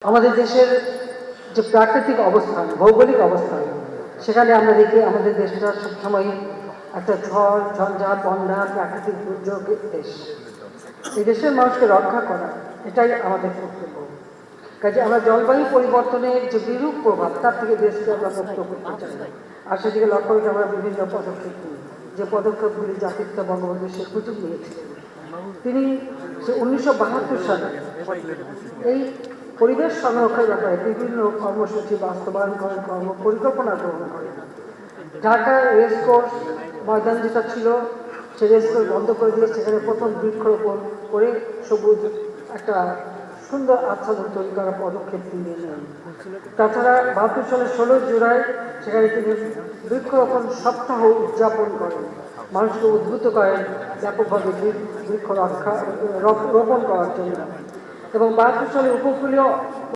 আমাদের দেশের যে প্রাকৃতিক অবস্থান, ভৌগোলিক অবস্থান, সেখানে আমরা দেখি আমাদের দেশটা সবসময় একটা ঝড় ঝঞ্ঝা বন্যা প্রাকৃতিক দুর্যোগের দেশ। এই দেশের মানুষকে রক্ষা করা এটাই আমাদের কর্তব্য। কাজে আমরা জলবায়ু পরিবর্তনের যে বিরূপ প্রভাব তার থেকে দেশকে আমরা মুক্ত করতে চাই, আর সেদিকে লক্ষ্য রেখে আমরা বিভিন্ন পদক্ষেপ নিই। যে পদক্ষেপগুলি জাতিপিতা বঙ্গবন্ধু শেখ মুজিব নিয়েছিলেন, তিনি 1972 সালে এই পরিবেশ সংরক্ষণের ব্যাপারে বিভিন্ন কর্মসূচি বাস্তবায়ন করেন, কর্ম পরিকল্পনা গ্রহণ করেন। ঢাকা রেসকোর্স ময়দান যেটা ছিল, সে রেসকোর্স বন্ধ করে দিয়ে সেখানে প্রথম বৃক্ষরোপণ করে সবুজ একটা সুন্দর আচ্ছাদন তৈরি করার পদক্ষেপ তিনি নেন। তাছাড়া 72 সালের 16 জুলাই সেখানে তিনি বৃক্ষরোপণ সপ্তাহ উদযাপন করেন, মানুষকে উদ্বুদ্ধ করেন ব্যাপকভাবে বৃক্ষ রোপণ করার জন্য। এবং 72 সালে উপকূলীয়